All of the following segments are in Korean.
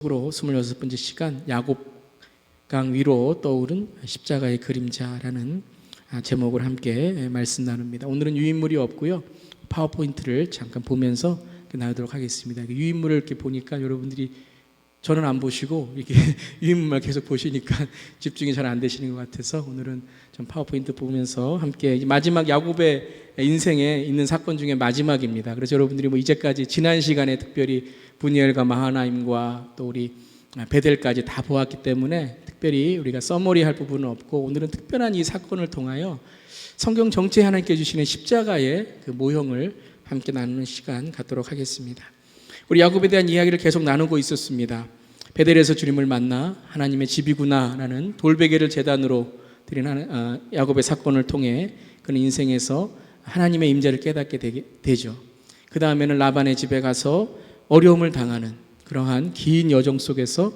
으로 26번째 시간 야곱강 위로 떠오른 십자가의 그림자라는 제목을 함께 말씀 나눕니다. 오늘은 유인물이 없고요. 파워포인트를 잠깐 보면서 나누도록 하겠습니다. 유인물을 이렇게 보니까 여러분들이 저는 안 보시고 이렇게 유인물만 계속 보시니까 집중이 잘 안 되시는 것 같아서 오늘은 좀 파워포인트 보면서 함께 마지막 야곱의 인생에 있는 사건 중에 마지막입니다. 그래서 여러분들이 이제까지 지난 시간에 특별히 브니엘과 마하나임과 또 우리 베델까지 다 보았기 때문에 특별히 우리가 서머리할 부분은 없고 오늘은 특별한 이 사건을 통하여 성경 전체에 하나님께 주시는 십자가의 그 모형을 함께 나누는 시간 갖도록 하겠습니다. 우리 야곱에 대한 이야기를 계속 나누고 있었습니다. 베델에서 주님을 만나 하나님의 집이구나라는 돌베개를 제단으로 드린 야곱의 사건을 통해 그는 인생에서 하나님의 임재를 깨닫게 되죠. 그 다음에는 라반의 집에 가서 어려움을 당하는 그러한 긴 여정 속에서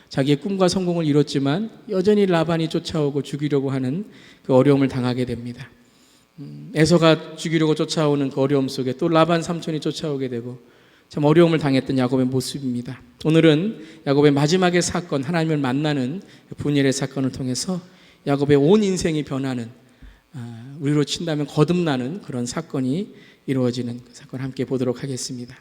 자기의 꿈과 성공을 이뤘지만 여전히 라반이 쫓아오고 죽이려고 하는 그 어려움을 당하게 됩니다. 에서가 죽이려고 쫓아오는 그 어려움 속에 또 라반 삼촌이 쫓아오게 되고 참 어려움을 당했던 야곱의 모습입니다. 오늘은 야곱의 마지막의 사건, 하나님을 만나는 분열의 사건을 통해서 야곱의 온 인생이 변하는, 우리로 친다면 거듭나는 그런 사건이 이루어지는 그 사건 함께 보도록 하겠습니다.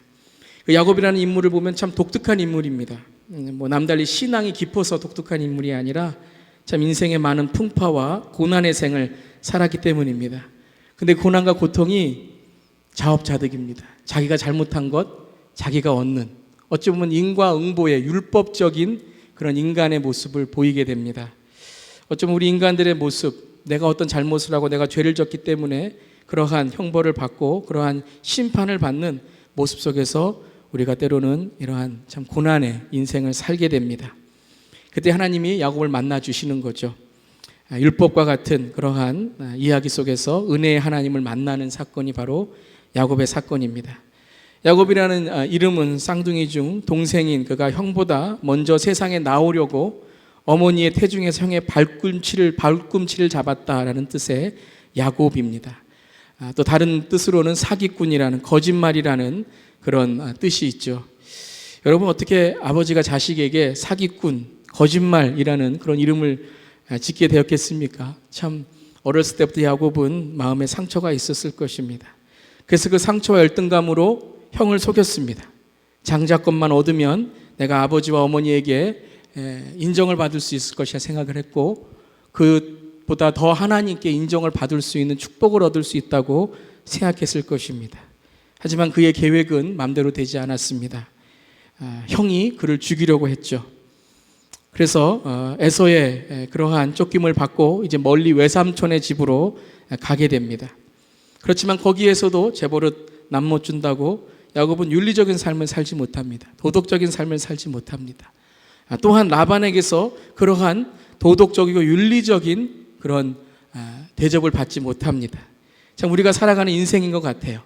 그 야곱이라는 인물을 보면 참 독특한 인물입니다. 남달리 신앙이 깊어서 독특한 인물이 아니라 참 인생의 많은 풍파와 고난의 생을 살았기 때문입니다. 근데 고난과 고통이 자업자득입니다. 자기가 잘못한 것, 자기가 얻는, 어찌 보면 인과응보의 율법적인 그런 인간의 모습을 보이게 됩니다. 어쩌면 우리 인간들의 모습, 내가 어떤 잘못을 하고 내가 죄를 졌기 때문에 그러한 형벌을 받고 그러한 심판을 받는 모습 속에서 우리가 때로는 이러한 참 고난의 인생을 살게 됩니다. 그때 하나님이 야곱을 만나 주시는 거죠. 율법과 같은 그러한 이야기 속에서 은혜의 하나님을 만나는 사건이 바로 야곱의 사건입니다. 야곱이라는 이름은 쌍둥이 중 동생인 그가 형보다 먼저 세상에 나오려고 어머니의 태중에서 형의 발꿈치를 잡았다라는 뜻의 야곱입니다. 또 다른 뜻으로는 사기꾼이라는, 거짓말이라는 그런 뜻이 있죠. 여러분, 어떻게 아버지가 자식에게 사기꾼, 거짓말이라는 그런 이름을 짓게 되었겠습니까? 참 어렸을 때부터 야곱은 마음에 상처가 있었을 것입니다. 그래서 그 상처와 열등감으로 형을 속였습니다. 장자권만 얻으면 내가 아버지와 어머니에게 인정을 받을 수 있을 것이라 생각을 했고, 그보다 더 하나님께 인정을 받을 수 있는 축복을 얻을 수 있다고 생각했을 것입니다. 하지만 그의 계획은 마음대로 되지 않았습니다. 형이 그를 죽이려고 했죠. 그래서 에서의 그러한 쫓김을 받고 이제 멀리 외삼촌의 집으로 가게 됩니다. 그렇지만 거기에서도 재벌을 남 못 준다고 야곱은 윤리적인 삶을 살지 못합니다. 도덕적인 삶을 살지 못합니다. 또한 라반에게서 그러한 도덕적이고 윤리적인 그런 대접을 받지 못합니다. 참 우리가 살아가는 인생인 것 같아요.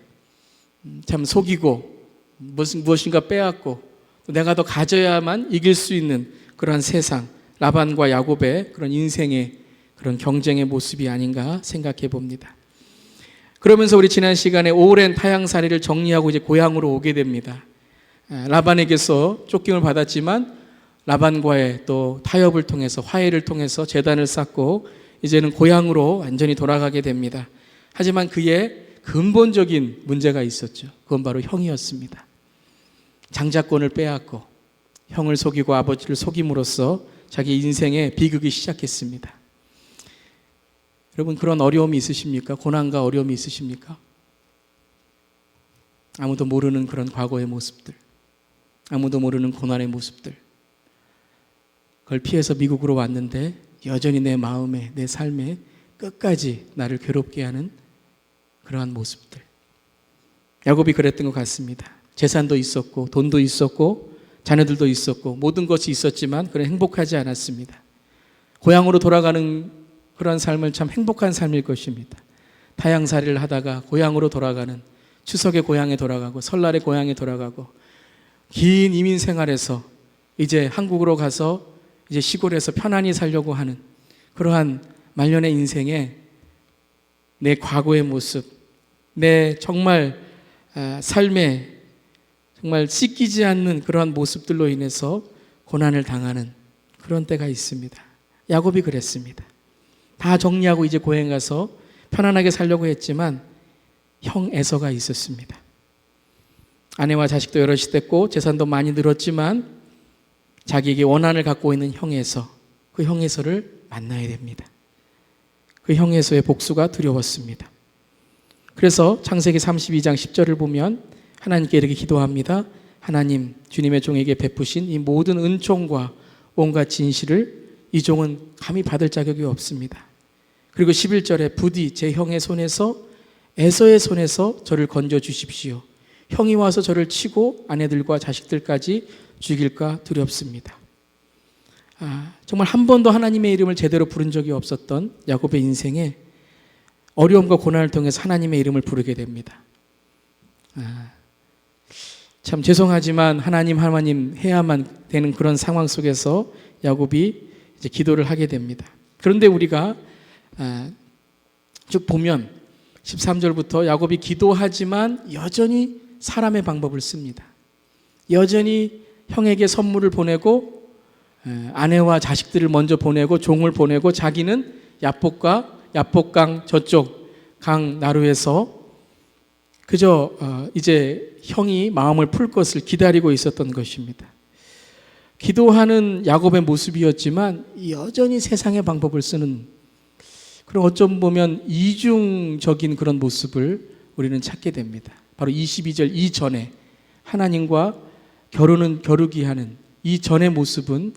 참 속이고 무엇인가 빼앗고 내가 더 가져야만 이길 수 있는 그러한 세상, 라반과 야곱의 그런 인생의 그런 경쟁의 모습이 아닌가 생각해 봅니다. 그러면서 우리 지난 시간에 오랜 타향살이를 정리하고 이제 고향으로 오게 됩니다. 라반에게서 쫓김을 받았지만 라반과의 또 타협을 통해서, 화해를 통해서 제단을 쌓고 이제는 고향으로 완전히 돌아가게 됩니다. 하지만 그의 근본적인 문제가 있었죠. 그건 바로 형이었습니다. 장자권을 빼앗고 형을 속이고 아버지를 속임으로써 자기 인생의 비극이 시작했습니다. 여러분, 그런 어려움이 있으십니까? 고난과 어려움이 있으십니까? 아무도 모르는 그런 과거의 모습들, 아무도 모르는 고난의 모습들, 그걸 피해서 미국으로 왔는데 여전히 내 마음에, 내 삶에 끝까지 나를 괴롭게 하는 그러한 모습들. 야곱이 그랬던 것 같습니다. 재산도 있었고 돈도 있었고 자녀들도 있었고 모든 것이 있었지만 그는 행복하지 않았습니다. 고향으로 돌아가는 그런 삶은 참 행복한 삶일 것입니다. 타향살이를 하다가 고향으로 돌아가는, 추석에 고향에 돌아가고 설날에 고향에 돌아가고 긴 이민 생활에서 이제 한국으로 가서 이제 시골에서 편안히 살려고 하는 그러한 말년의 인생에 내 과거의 모습, 내 정말 삶에 정말 씻기지 않는 그러한 모습들로 인해서 고난을 당하는 그런 때가 있습니다. 야곱이 그랬습니다. 다 정리하고 이제 고향 가서 편안하게 살려고 했지만 형 에서가 있었습니다. 아내와 자식도 여럿이 됐고 재산도 많이 늘었지만 자기에게 원한을 갖고 있는 형 에서, 그 형 에서를 만나야 됩니다. 그 형 에서의 복수가 두려웠습니다. 그래서 창세기 32장 10절을 보면 하나님께 이렇게 기도합니다. 하나님, 주님의 종에게 베푸신 이 모든 은총과 온갖 진실을 이 종은 감히 받을 자격이 없습니다. 그리고 11절에 부디 제 형의 손에서, 에서의 손에서 저를 건져 주십시오. 형이 와서 저를 치고 아내들과 자식들까지 죽일까 두렵습니다. 정말 한 번도 하나님의 이름을 제대로 부른 적이 없었던 야곱의 인생에 어려움과 고난을 통해서 하나님의 이름을 부르게 됩니다. 참 죄송하지만 하나님 해야만 되는 그런 상황 속에서 야곱이 이제 기도를 하게 됩니다. 그런데 우리가 쭉 보면 13절부터 야곱이 기도하지만 여전히 사람의 방법을 씁니다. 여전히 형에게 선물을 보내고 아내와 자식들을 먼저 보내고 종을 보내고 자기는 야복강 저쪽 강 나루에서 그저 이제 형이 마음을 풀 것을 기다리고 있었던 것입니다. 기도하는 야곱의 모습이었지만 여전히 세상의 방법을 쓰는 그런 어쩜 보면 이중적인 그런 모습을 우리는 찾게 됩니다. 바로 22절 이전에 하나님과 겨루기 하는 이 전의 모습은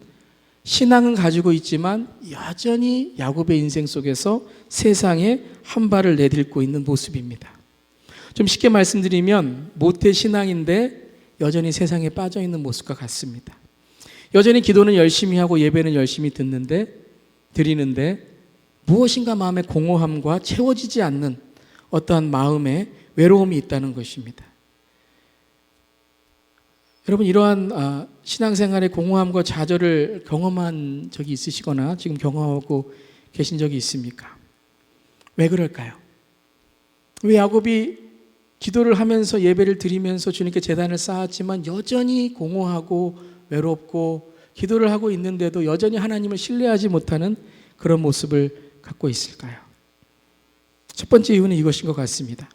신앙은 가지고 있지만 여전히 야곱의 인생 속에서 세상에 한 발을 내딛고 있는 모습입니다. 좀 쉽게 말씀드리면 모태 신앙인데 여전히 세상에 빠져 있는 모습과 같습니다. 여전히 기도는 열심히 하고 예배는 열심히 드리는데 무엇인가 마음의 공허함과 채워지지 않는 어떠한 마음의 외로움이 있다는 것입니다. 여러분, 이러한 신앙생활의 공허함과 좌절을 경험한 적이 있으시거나 지금 경험하고 계신 적이 있습니까? 왜 그럴까요? 왜 야곱이 기도를 하면서 예배를 드리면서 주님께 제단을 쌓았지만 여전히 공허하고 외롭고 기도를 하고 있는데도 여전히 하나님을 신뢰하지 못하는 그런 모습을 갖고 있을까요? 첫 번째 이유는 이것인 것 같습니다.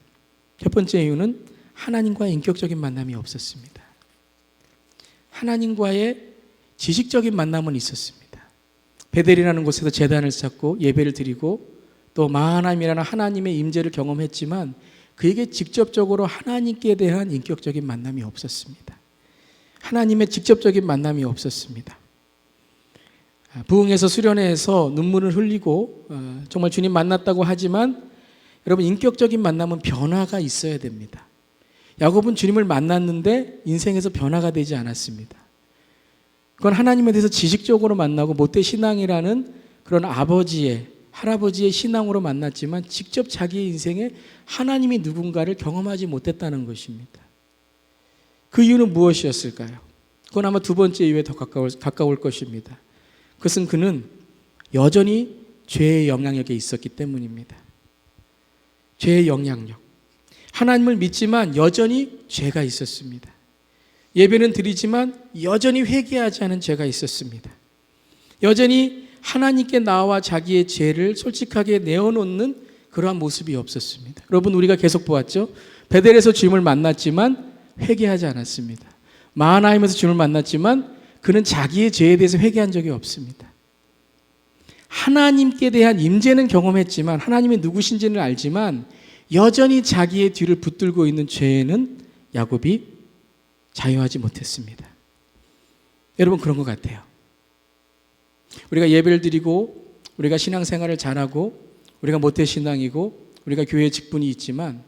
첫 번째 이유는 하나님과의 인격적인 만남이 없었습니다. 하나님과의 지식적인 만남은 있었습니다. 베델이라는 곳에서 제단을 쌓고 예배를 드리고 또 마하나임이라는 하나님의 임재를 경험했지만 그에게 직접적으로 하나님께 대한 인격적인 만남이 없었습니다. 하나님의 직접적인 만남이 없었습니다. 부흥에서 수련회에서 눈물을 흘리고 정말 주님 만났다고 하지만 여러분, 인격적인 만남은 변화가 있어야 됩니다. 야곱은 주님을 만났는데 인생에서 변화가 되지 않았습니다. 그건 하나님에 대해서 지식적으로 만나고 모태 신앙이라는 그런 할아버지의 신앙으로 만났지만 직접 자기의 인생에 하나님이 누군가를 경험하지 못했다는 것입니다. 그 이유는 무엇이었을까요? 그건 아마 두 번째 이유에 더 가까울 것입니다. 그것은 그는 여전히 죄의 영향력에 있었기 때문입니다. 죄의 영향력. 하나님을 믿지만 여전히 죄가 있었습니다. 예배는 드리지만 여전히 회개하지 않은 죄가 있었습니다. 여전히 하나님께 나와 자기의 죄를 솔직하게 내어놓는 그러한 모습이 없었습니다. 여러분, 우리가 계속 보았죠? 베델에서 주님을 만났지만 회개하지 않았습니다. 마하나임에서 주님을 만났지만 그는 자기의 죄에 대해서 회개한 적이 없습니다. 하나님께 대한 임재는 경험했지만 하나님이 누구신지는 알지만 여전히 자기의 뒤를 붙들고 있는 죄에는 야곱이 자유하지 못했습니다. 여러분, 그런 것 같아요. 우리가 예배를 드리고 우리가 신앙생활을 잘하고 우리가 모태신앙이고 우리가 교회 직분이 있지만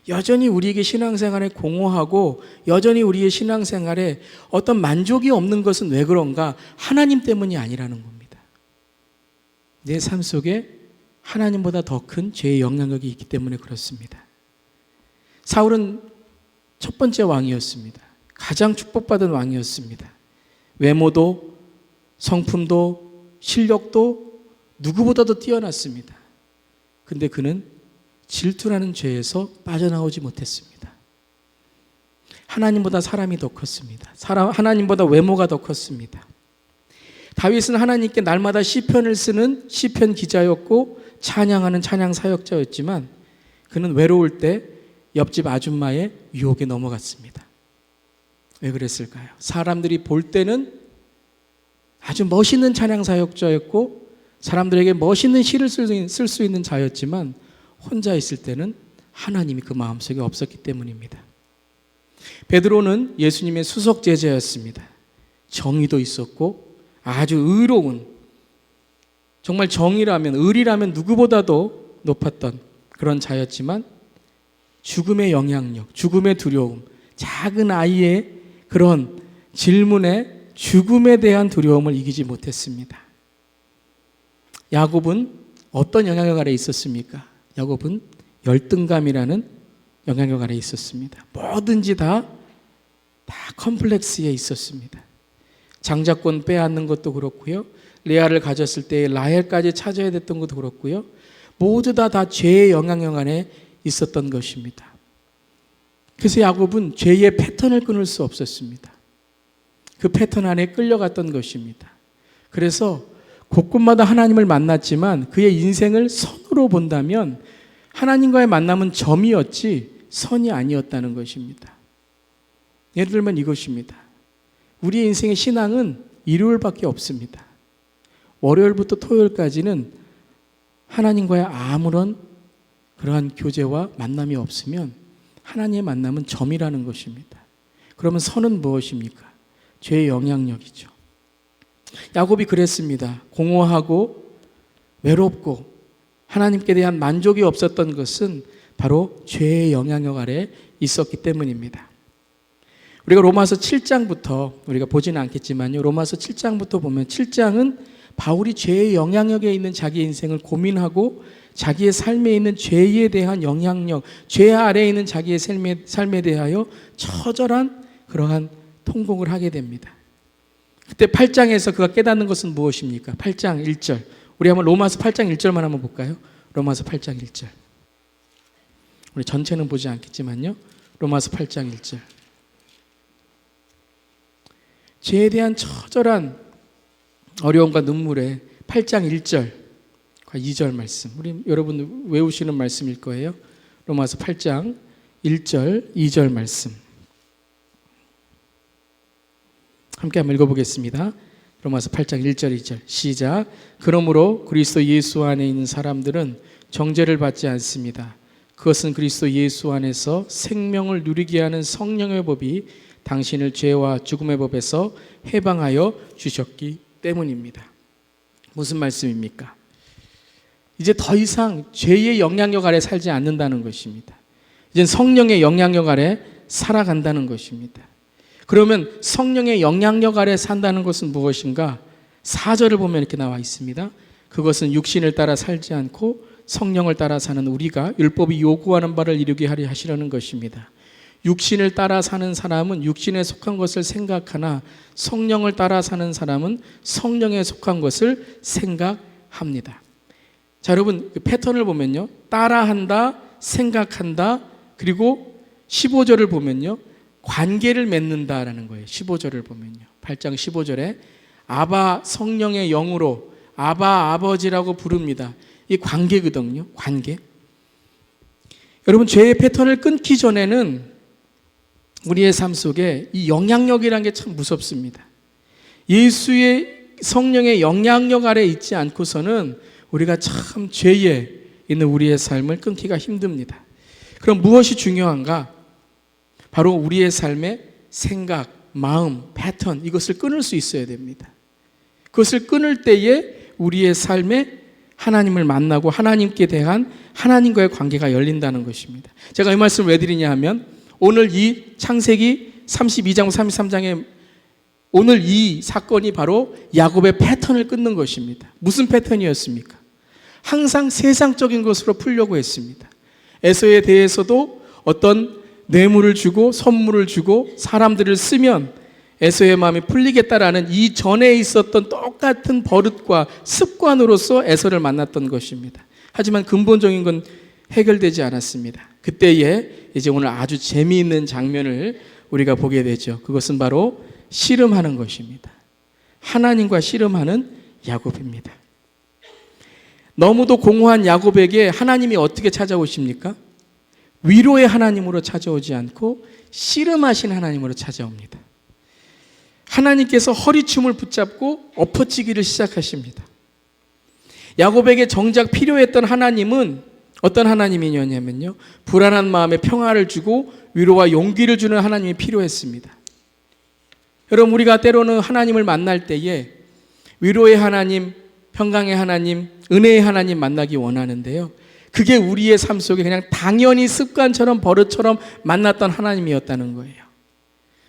여전히 우리에게 신앙생활에 공허하고 여전히 우리의 신앙생활에 어떤 만족이 없는 것은 왜 그런가? 하나님 때문이 아니라는 겁니다. 내 삶 속에 하나님보다 더 큰 죄의 영향력이 있기 때문에 그렇습니다. 사울은 첫 번째 왕이었습니다. 가장 축복받은 왕이었습니다. 외모도 성품도 실력도 누구보다도 뛰어났습니다. 근데 그는 질투라는 죄에서 빠져나오지 못했습니다. 하나님보다 사람이 더 컸습니다. 하나님보다 외모가 더 컸습니다. 다윗은 하나님께 날마다 시편을 쓰는 시편 기자였고 찬양하는 찬양 사역자였지만 그는 외로울 때 옆집 아줌마의 유혹에 넘어갔습니다. 왜 그랬을까요? 사람들이 볼 때는 아주 멋있는 찬양 사역자였고 사람들에게 멋있는 시를 쓸 수 있는 자였지만 혼자 있을 때는 하나님이 그 마음속에 없었기 때문입니다. 베드로는 예수님의 수석 제자였습니다. 정의도 있었고 아주 의로운, 정말 정의라면 의리라면 누구보다도 높았던 그런 자였지만 죽음의 영향력, 죽음의 두려움, 작은 아이의 그런 질문에 죽음에 대한 두려움을 이기지 못했습니다. 야곱은 어떤 영향력 아래 있었습니까? 야곱은 열등감이라는 영향력 아래 있었습니다. 뭐든지 다 컴플렉스에 있었습니다. 장자권 빼앗는 것도 그렇고요. 레아를 가졌을 때 라헬까지 찾아야 됐던 것도 그렇고요. 모두 다 죄의 영향력 안에 있었던 것입니다. 그래서 야곱은 죄의 패턴을 끊을 수 없었습니다. 그 패턴 안에 끌려갔던 것입니다. 그래서 곳곳마다 하나님을 만났지만 그의 인생을 선으로 본다면 하나님과의 만남은 점이었지 선이 아니었다는 것입니다. 예를 들면 이것입니다. 우리의 인생의 신앙은 일요일밖에 없습니다. 월요일부터 토요일까지는 하나님과의 아무런 그러한 교제와 만남이 없으면 하나님의 만남은 점이라는 것입니다. 그러면 선은 무엇입니까? 죄의 영향력이죠. 야곱이 그랬습니다. 공허하고 외롭고 하나님께 대한 만족이 없었던 것은 바로 죄의 영향력 아래 있었기 때문입니다. 우리가 로마서 7장부터 우리가 보지는 않겠지만요. 로마서 7장부터 보면 7장은 바울이 죄의 영향력에 있는 자기 인생을 고민하고 자기의 삶에 있는 죄에 대한 영향력, 죄 아래에 있는 자기의 삶에 대하여 처절한 그러한 통곡을 하게 됩니다. 그때 8장에서 그가 깨닫는 것은 무엇입니까? 8장 1절. 우리 한번 로마서 8장 1절만 한번 볼까요? 로마서 8장 1절. 우리 전체는 보지 않겠지만요. 로마서 8장 1절. 죄에 대한 처절한 어려움과 눈물에 8장 1절과 2절 말씀. 우리 여러분 외우시는 말씀일 거예요. 로마서 8장 1절, 2절 말씀. 함께 한번 읽어보겠습니다. 로마서 8장 1절 2절 시작. 그러므로 그리스도 예수 안에 있는 사람들은 정죄를 받지 않습니다. 그것은 그리스도 예수 안에서 생명을 누리게 하는 성령의 법이 당신을 죄와 죽음의 법에서 해방하여 주셨기 때문입니다. 무슨 말씀입니까? 이제 더 이상 죄의 영향력 아래 살지 않는다는 것입니다. 이제 성령의 영향력 아래 살아간다는 것입니다. 그러면 성령의 영향력 아래 산다는 것은 무엇인가? 4절을 보면 이렇게 나와 있습니다. 그것은 육신을 따라 살지 않고 성령을 따라 사는 우리가 율법이 요구하는 바를 이루게 하려 하시려는 것입니다. 육신을 따라 사는 사람은 육신에 속한 것을 생각하나 성령을 따라 사는 사람은 성령에 속한 것을 생각합니다. 자, 여러분 그 패턴을 보면요. 따라한다, 생각한다, 그리고 15절을 보면요. 관계를 맺는다라는 거예요. 15절을 보면요. 8장 15절에 아바 성령의 영으로 아바 아버지라고 부릅니다. 이 관계거든요. 관계. 여러분 죄의 패턴을 끊기 전에는 우리의 삶 속에 이 영향력이라는 게 참 무섭습니다. 예수의 성령의 영향력 아래 있지 않고서는 우리가 참 죄에 있는 우리의 삶을 끊기가 힘듭니다. 그럼 무엇이 중요한가? 바로 우리의 삶의 생각, 마음, 패턴 이것을 끊을 수 있어야 됩니다. 그것을 끊을 때에 우리의 삶에 하나님을 만나고 하나님께 대한 하나님과의 관계가 열린다는 것입니다. 제가 이 말씀을 왜 드리냐 하면 오늘 이 창세기 32장 33장에 오늘 이 사건이 바로 야곱의 패턴을 끊는 것입니다. 무슨 패턴이었습니까? 항상 세상적인 것으로 풀려고 했습니다. 에서에 대해서도 어떤 뇌물을 주고 선물을 주고 사람들을 쓰면 에서의 마음이 풀리겠다라는 이 전에 있었던 똑같은 버릇과 습관으로서 에서를 만났던 것입니다. 하지만 근본적인 건 해결되지 않았습니다. 그때에 이제 오늘 아주 재미있는 장면을 우리가 보게 되죠. 그것은 바로 씨름하는 것입니다. 하나님과 씨름하는 야곱입니다. 너무도 공허한 야곱에게 하나님이 어떻게 찾아오십니까? 위로의 하나님으로 찾아오지 않고 씨름하신 하나님으로 찾아옵니다. 하나님께서 허리춤을 붙잡고 엎어치기를 시작하십니다. 야곱에게 정작 필요했던 하나님은 어떤 하나님이냐면요, 불안한 마음에 평화를 주고 위로와 용기를 주는 하나님이 필요했습니다. 여러분, 우리가 때로는 하나님을 만날 때에 위로의 하나님, 평강의 하나님, 은혜의 하나님 만나기 원하는데요, 그게 우리의 삶 속에 그냥 당연히 습관처럼 버릇처럼 만났던 하나님이었다는 거예요.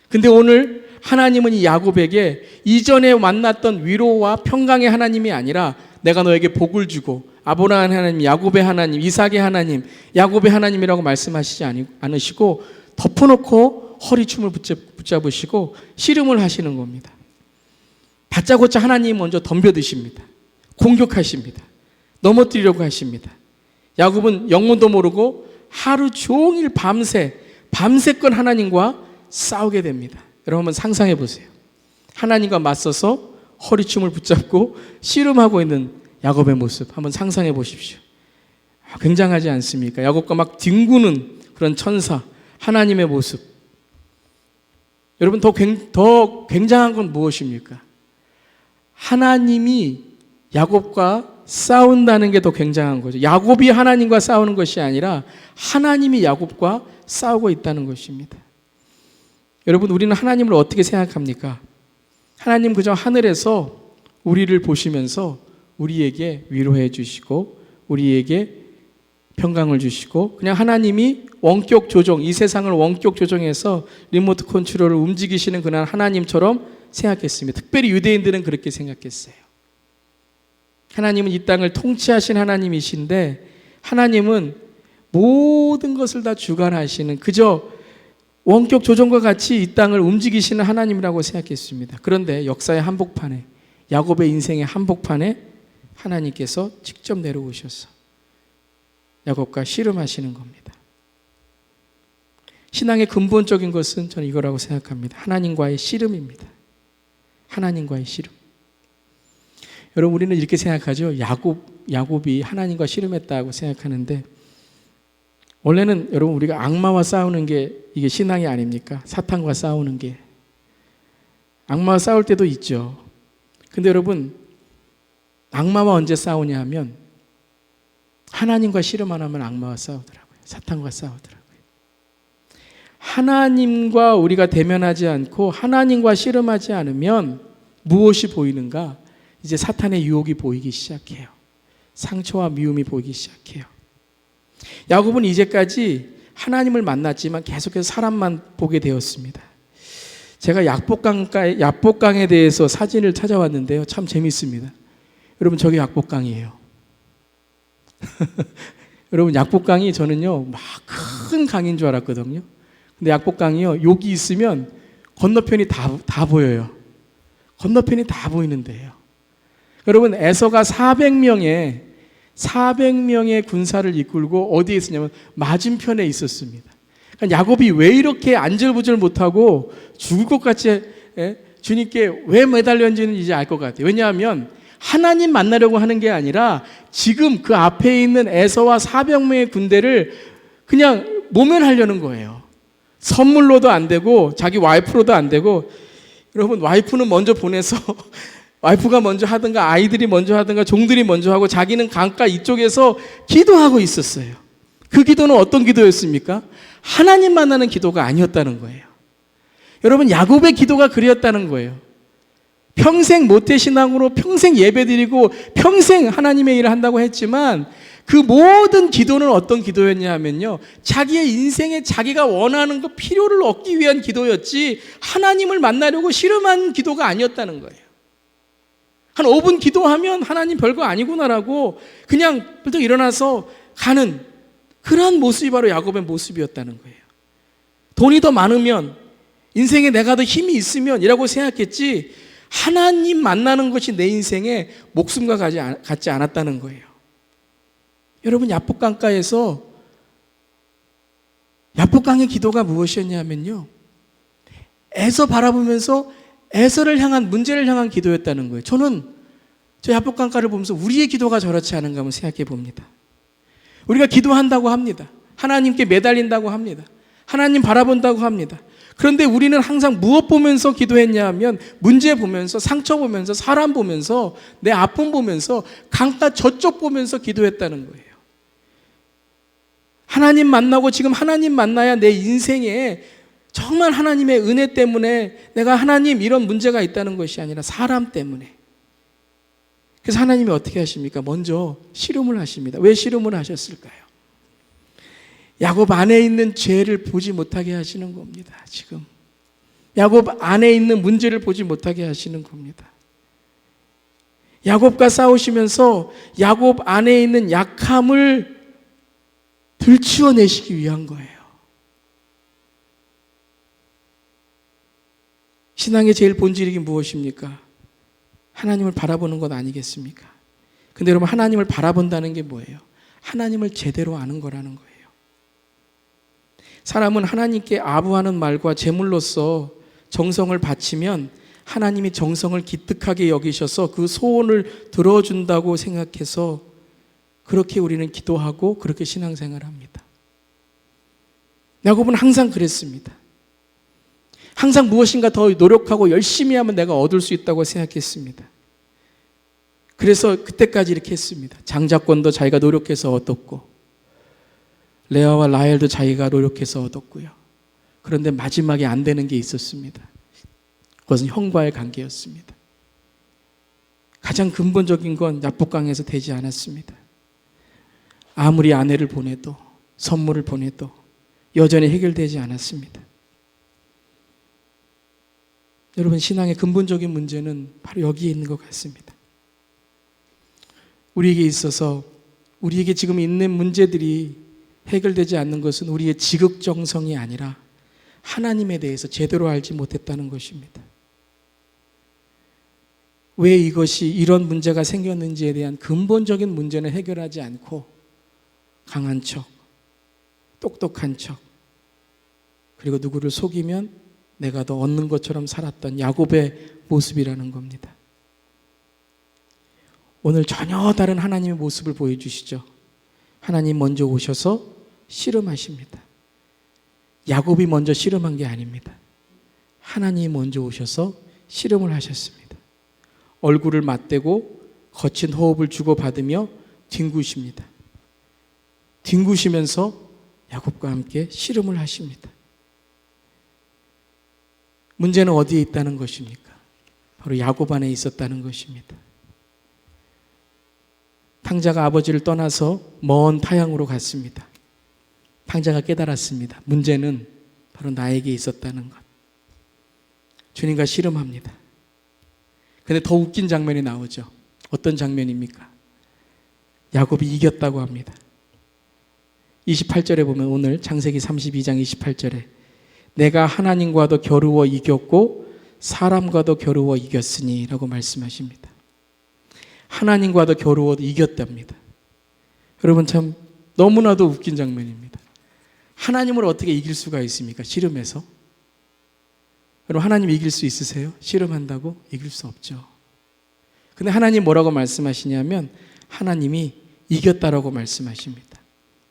근데 오늘 하나님은 이 야곱에게 이전에 만났던 위로와 평강의 하나님이 아니라 내가 너에게 복을 주고 아브라함의 하나님, 야곱의 하나님, 이삭의 하나님, 야곱의 하나님이라고 말씀하시지 않으시고 덮어놓고 허리춤을 붙잡으시고 씨름을 하시는 겁니다. 다짜고짜 하나님 먼저 덤벼드십니다. 공격하십니다. 넘어뜨리려고 하십니다. 야곱은 영문도 모르고 하루 종일 밤새건 하나님과 싸우게 됩니다. 여러분 한번 상상해 보세요. 하나님과 맞서서 허리춤을 붙잡고 씨름하고 있는 야곱의 모습 한번 상상해 보십시오. 굉장하지 않습니까? 야곱과 막 뒹구는 그런 천사 하나님의 모습. 여러분 더 굉장한 건 무엇입니까? 하나님이 야곱과 싸운다는 게 더 굉장한 거죠. 야곱이 하나님과 싸우는 것이 아니라 하나님이 야곱과 싸우고 있다는 것입니다. 여러분, 우리는 하나님을 어떻게 생각합니까? 하나님 그저 하늘에서 우리를 보시면서 우리에게 위로해 주시고 우리에게 평강을 주시고 그냥 하나님이 원격 조정, 이 세상을 원격 조정해서 리모트 컨트롤을 움직이시는 그런 하나님처럼 생각했습니다. 특별히 유대인들은 그렇게 생각했어요. 하나님은 이 땅을 통치하신 하나님이신데 하나님은 모든 것을 다 주관하시는 그저 원격 조정과 같이 이 땅을 움직이시는 하나님이라고 생각했습니다. 그런데 역사의 한복판에, 야곱의 인생의 한복판에 하나님께서 직접 내려오셔서 야곱과 씨름하시는 겁니다. 신앙의 근본적인 것은 저는 이거라고 생각합니다. 하나님과의 씨름입니다. 하나님과의 씨름. 여러분, 우리는 이렇게 생각하죠. 야곱이 하나님과 씨름했다고 생각하는데 원래는 여러분 우리가 악마와 싸우는 게 이게 신앙이 아닙니까? 사탄과 싸우는 게. 악마와 싸울 때도 있죠. 근데 여러분, 악마와 언제 싸우냐 하면 하나님과 씨름 안 하면 악마와 싸우더라고요. 사탄과 싸우더라고요. 하나님과 우리가 대면하지 않고 하나님과 씨름하지 않으면 무엇이 보이는가? 이제 사탄의 유혹이 보이기 시작해요. 상처와 미움이 보이기 시작해요. 야곱은 이제까지 하나님을 만났지만 계속해서 사람만 보게 되었습니다. 제가 약복강에 대해서 사진을 찾아왔는데요. 참 재밌습니다. 여러분, 저게 약복강이에요. 여러분, 약복강이 저는요 막 큰 강인 줄 알았거든요. 근데 약복강이요, 여기 있으면 건너편이 다 보여요. 건너편이 다 보이는데요. 여러분, 에서가 400명의 군사를 이끌고 어디에 있었냐면 맞은편에 있었습니다. 그러니까 야곱이 왜 이렇게 안절부절 못하고 죽을 것 같이 주님께 왜 매달렸는지는 이제 알 것 같아요. 왜냐하면 하나님 만나려고 하는 게 아니라 지금 그 앞에 있는 에서와 400명의 군대를 그냥 모면하려는 거예요. 선물로도 안 되고 자기 와이프로도 안 되고. 여러분, 와이프는 먼저 보내서 와이프가 먼저 하든가 아이들이 먼저 하든가 종들이 먼저 하고 자기는 강가 이쪽에서 기도하고 있었어요. 그 기도는 어떤 기도였습니까? 하나님 만나는 기도가 아니었다는 거예요. 여러분, 야곱의 기도가 그랬다는 거예요. 평생 모태신앙으로 평생 예배드리고 평생 하나님의 일을 한다고 했지만 그 모든 기도는 어떤 기도였냐 하면요, 자기의 인생에 자기가 원하는 그 필요를 얻기 위한 기도였지 하나님을 만나려고 씨름한 기도가 아니었다는 거예요. 한 5분 기도하면 하나님 별거 아니구나라고 그냥 벌떡 일어나서 가는 그러한 모습이 바로 야곱의 모습이었다는 거예요. 돈이 더 많으면, 인생에 내가 더 힘이 있으면 이라고 생각했지 하나님 만나는 것이 내 인생에 목숨과 같지 않았다는 거예요. 여러분, 야복강가에서 야복강의 기도가 무엇이었냐면요, 에서 바라보면서 에서를 향한, 문제를 향한 기도였다는 거예요. 저는 저 야복강가를 보면서 우리의 기도가 저렇지 않은가 한번 생각해 봅니다. 우리가 기도한다고 합니다. 하나님께 매달린다고 합니다. 하나님 바라본다고 합니다. 그런데 우리는 항상 무엇 보면서 기도했냐 하면 문제 보면서, 상처 보면서, 사람 보면서, 내 아픔 보면서, 강가 저쪽 보면서 기도했다는 거예요. 하나님 만나고 지금 하나님 만나야 내 인생에 정말 하나님의 은혜 때문에 내가 하나님 이런 문제가 있다는 것이 아니라 사람 때문에. 그래서 하나님이 어떻게 하십니까? 먼저 씨름을 하십니다. 왜 씨름을 하셨을까요? 야곱 안에 있는 죄를 보지 못하게 하시는 겁니다. 지금 야곱 안에 있는 문제를 보지 못하게 하시는 겁니다. 야곱과 싸우시면서 야곱 안에 있는 약함을 들추어내시기 위한 거예요. 신앙의 제일 본질이 무엇입니까? 하나님을 바라보는 것 아니겠습니까? 근데 여러분, 하나님을 바라본다는 게 뭐예요? 하나님을 제대로 아는 거라는 거예요. 사람은 하나님께 아부하는 말과 제물로서 정성을 바치면 하나님이 정성을 기특하게 여기셔서 그 소원을 들어준다고 생각해서 그렇게 우리는 기도하고 그렇게 신앙생활을 합니다. 야곱은 항상 그랬습니다. 항상 무엇인가 더 노력하고 열심히 하면 내가 얻을 수 있다고 생각했습니다. 그래서 그때까지 이렇게 했습니다. 장자권도 자기가 노력해서 얻었고, 레아와 라헬도 자기가 노력해서 얻었고요. 그런데 마지막에 안 되는 게 있었습니다. 그것은 형과의 관계였습니다. 가장 근본적인 건 야복강에서 되지 않았습니다. 아무리 아내를 보내도, 선물을 보내도 여전히 해결되지 않았습니다. 여러분, 신앙의 근본적인 문제는 바로 여기에 있는 것 같습니다. 우리에게 있어서, 우리에게 지금 있는 문제들이 해결되지 않는 것은 우리의 지극정성이 아니라 하나님에 대해서 제대로 알지 못했다는 것입니다. 왜 이것이 이런 문제가 생겼는지에 대한 근본적인 문제는 해결하지 않고 강한 척, 똑똑한 척, 그리고 누구를 속이면 내가 더 얻는 것처럼 살았던 야곱의 모습이라는 겁니다. 오늘 전혀 다른 하나님의 모습을 보여주시죠. 하나님 먼저 오셔서 씨름하십니다. 야곱이 먼저 씨름한 게 아닙니다. 하나님이 먼저 오셔서 씨름을 하셨습니다. 얼굴을 맞대고 거친 호흡을 주고받으며 뒹구십니다. 뒹구시면서 야곱과 함께 씨름을 하십니다. 문제는 어디에 있다는 것입니까? 바로 야곱 안에 있었다는 것입니다. 탕자가 아버지를 떠나서 먼 타향으로 갔습니다. 탕자가 깨달았습니다. 문제는 바로 나에게 있었다는 것. 주님과 씨름합니다. 근데 더 웃긴 장면이 나오죠. 어떤 장면입니까? 야곱이 이겼다고 합니다. 28절에 보면, 오늘 창세기 32장 28절에 내가 하나님과도 겨루어 이겼고 사람과도 겨루어 이겼으니 라고 말씀하십니다. 하나님과도 겨루어 이겼답니다. 여러분, 참 너무나도 웃긴 장면입니다. 하나님을 어떻게 이길 수가 있습니까? 씨름해서. 여러분, 하나님 이길 수 있으세요? 씨름한다고? 이길 수 없죠. 근데 하나님 뭐라고 말씀하시냐면 하나님이 이겼다라고 말씀하십니다.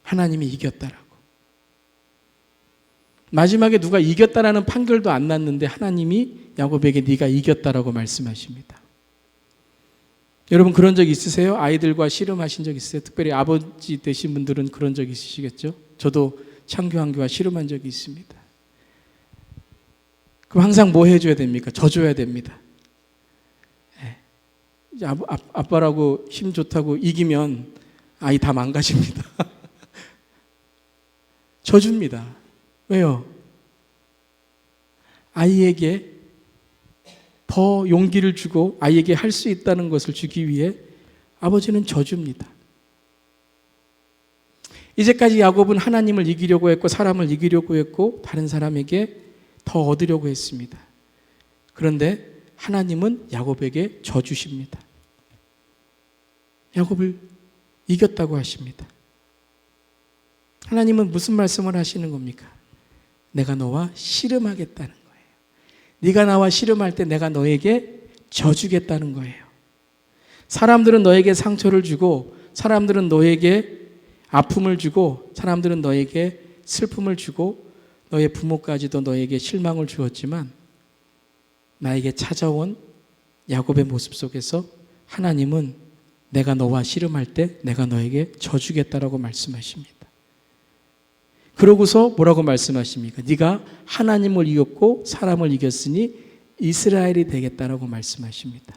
하나님이 이겼다라고. 마지막에 누가 이겼다라는 판결도 안 났는데 하나님이 야곱에게 네가 이겼다라고 말씀하십니다. 여러분, 그런 적 있으세요? 아이들과 씨름하신 적 있으세요? 특별히 아버지 되신 분들은 그런 적 있으시겠죠? 저도 창교한교와 씨름한 적이 있습니다. 그럼 항상 뭐 해줘야 됩니까? 져줘야 됩니다. 이제 아빠라고 힘 좋다고 이기면 아이 다 망가집니다. 져줍니다. 왜요? 아이에게 더 용기를 주고 아이에게 할 수 있다는 것을 주기 위해 아버지는 져줍니다. 이제까지 야곱은 하나님을 이기려고 했고 사람을 이기려고 했고 다른 사람에게 더 얻으려고 했습니다. 그런데 하나님은 야곱에게 져주십니다. 야곱을 이겼다고 하십니다. 하나님은 무슨 말씀을 하시는 겁니까? 내가 너와 씨름하겠다는 거예요. 네가 나와 씨름할 때 내가 너에게 져주겠다는 거예요. 사람들은 너에게 상처를 주고, 사람들은 너에게 아픔을 주고, 사람들은 너에게 슬픔을 주고, 너의 부모까지도 너에게 실망을 주었지만 나에게 찾아온 야곱의 모습 속에서 하나님은 내가 너와 씨름할 때 내가 너에게 져주겠다라고 말씀하십니다. 그러고서 뭐라고 말씀하십니까? 네가 하나님을 이겼고 사람을 이겼으니 이스라엘이 되겠다라고 말씀하십니다.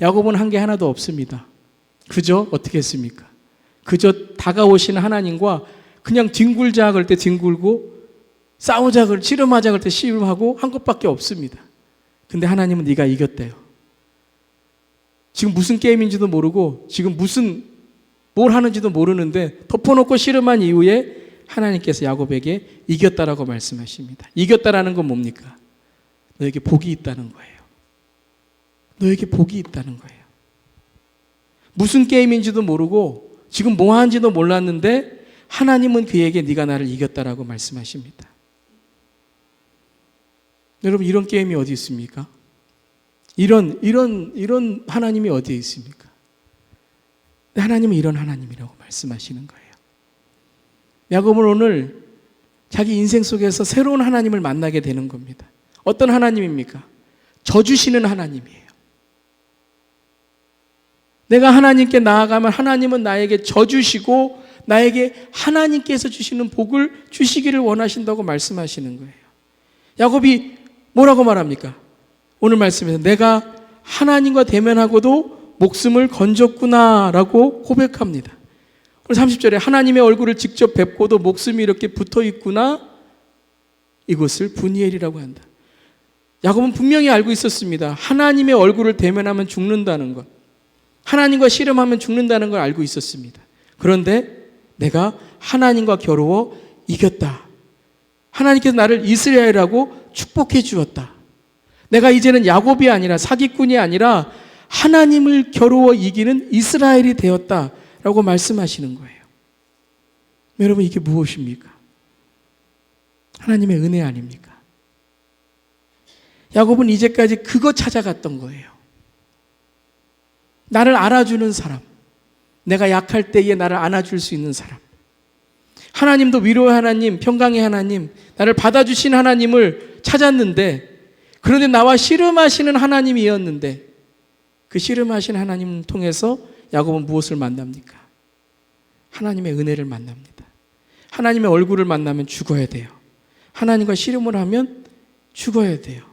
야곱은 한 게 하나도 없습니다. 그저 어떻게 했습니까? 그저 다가오시는 하나님과 그냥 뒹굴자 그럴 때 뒹굴고, 싸우자 그럴 때, 씨름하자 그럴 때 씨름하고 한 것밖에 없습니다. 근데 하나님은 네가 이겼대요. 지금 무슨 게임인지도 모르고 지금 뭘 하는지도 모르는데 덮어놓고 씨름한 이후에 하나님께서 야곱에게 이겼다라고 말씀하십니다. 이겼다라는 건 뭡니까? 너에게 복이 있다는 거예요. 너에게 복이 있다는 거예요. 무슨 게임인지도 모르고 지금 뭐 하는지도 몰랐는데 하나님은 그에게 네가 나를 이겼다라고 말씀하십니다. 여러분, 이런 게임이 어디 있습니까? 이런 하나님이 어디에 있습니까? 하나님은 이런 하나님이라고 말씀하시는 거예요. 야곱은 오늘 자기 인생 속에서 새로운 하나님을 만나게 되는 겁니다. 어떤 하나님입니까? 져주시는 하나님이에요. 내가 하나님께 나아가면 하나님은 나에게 져주시고 나에게 하나님께서 주시는 복을 주시기를 원하신다고 말씀하시는 거예요. 야곱이 뭐라고 말합니까? 오늘 말씀에서 내가 하나님과 대면하고도 목숨을 건졌구나라고 고백합니다. 오늘 30절에 하나님의 얼굴을 직접 뵙고도 목숨이 이렇게 붙어 있구나, 이것을 분이엘이라고 한다. 야곱은 분명히 알고 있었습니다. 하나님의 얼굴을 대면하면 죽는다는 것, 하나님과 씨름하면 죽는다는 걸 알고 있었습니다. 그런데 내가 하나님과 겨루어 이겼다. 하나님께서 나를 이스라엘이라고 축복해 주었다. 내가 이제는 야곱이 아니라, 사기꾼이 아니라 하나님을 겨루어 이기는 이스라엘이 되었다라고 말씀하시는 거예요. 여러분, 이게 무엇입니까? 하나님의 은혜 아닙니까? 야곱은 이제까지 그거 찾아갔던 거예요. 나를 알아주는 사람, 내가 약할 때에 나를 안아줄 수 있는 사람, 하나님도 위로의 하나님, 평강의 하나님, 나를 받아주신 하나님을 찾았는데, 그런데 나와 씨름하시는 하나님이었는데, 그 씨름하신 하나님을 통해서 야곱은 무엇을 만납니까? 하나님의 은혜를 만납니다. 하나님의 얼굴을 만나면 죽어야 돼요. 하나님과 씨름을 하면 죽어야 돼요.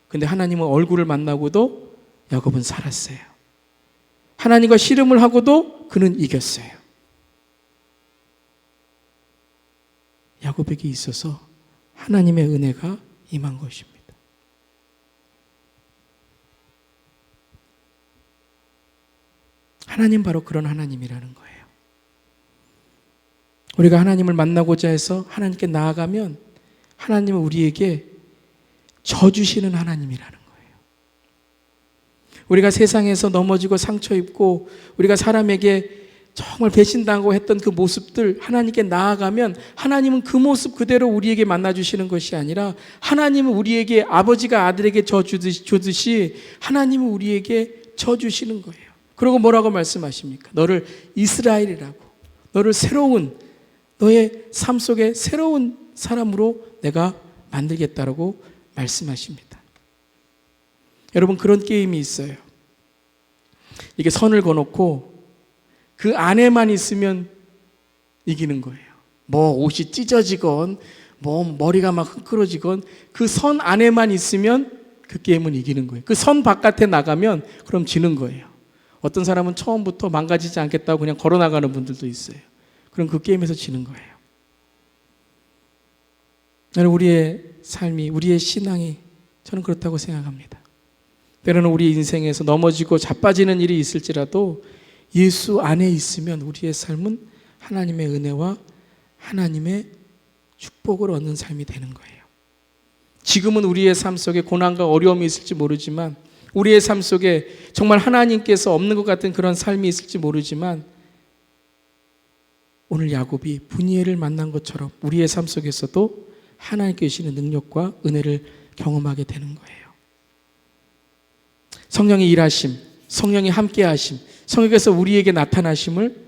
근데 하나님의 얼굴을 만나고도 야곱은 살았어요. 하나님과 씨름을 하고도 그는 이겼어요. 야곱에게 있어서 하나님의 은혜가 임한 것입니다. 하나님 바로 그런 하나님이라는 거예요. 우리가 하나님을 만나고자 해서 하나님께 나아가면 하나님은 우리에게 져주시는 하나님이라는 거예요. 우리가 세상에서 넘어지고 상처 입고 우리가 사람에게 정말 배신당하고 했던 그 모습들, 하나님께 나아가면 하나님은 그 모습 그대로 우리에게 만나주시는 것이 아니라 하나님은 우리에게 아버지가 아들에게 져주듯이 하나님은 우리에게 져주시는 거예요. 그리고 뭐라고 말씀하십니까? 너를 이스라엘이라고, 너를 새로운, 너의 삶 속에 새로운 사람으로 내가 만들겠다라고 말씀하십니다. 여러분, 그런 게임이 있어요. 이게 선을 그어놓고 그 안에만 있으면 이기는 거예요. 뭐 옷이 찢어지건 뭐 머리가 막 헝클어지건 그 선 안에만 있으면 그 게임은 이기는 거예요. 그 선 바깥에 나가면 그럼 지는 거예요. 어떤 사람은 처음부터 망가지지 않겠다고 그냥 걸어나가는 분들도 있어요. 그럼 그 게임에서 지는 거예요. 우리의 삶이, 우리의 신앙이, 저는 그렇다고 생각합니다. 때로는 우리 인생에서 넘어지고 자빠지는 일이 있을지라도 예수 안에 있으면 우리의 삶은 하나님의 은혜와 하나님의 축복을 얻는 삶이 되는 거예요. 지금은 우리의 삶 속에 고난과 어려움이 있을지 모르지만, 우리의 삶 속에 정말 하나님께서 없는 것 같은 그런 삶이 있을지 모르지만, 오늘 야곱이 분이엘을 만난 것처럼 우리의 삶 속에서도 하나님께 주시는 능력과 은혜를 경험하게 되는 거예요. 성령의 일하심, 성령의 함께하심, 성령께서 우리에게 나타나심을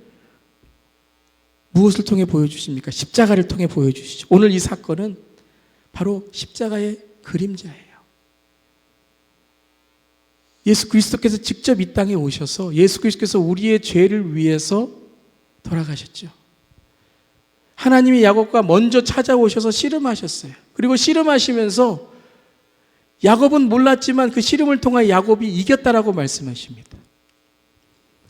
무엇을 통해 보여주십니까? 십자가를 통해 보여주시죠. 오늘 이 사건은 바로 십자가의 그림자예요. 예수 그리스도께서 직접 이 땅에 오셔서 예수 그리스도께서 우리의 죄를 위해서 돌아가셨죠. 하나님이 야곱과 먼저 찾아오셔서 씨름하셨어요. 그리고 씨름하시면서 야곱은 몰랐지만 그 씨름을 통해 야곱이 이겼다라고 말씀하십니다.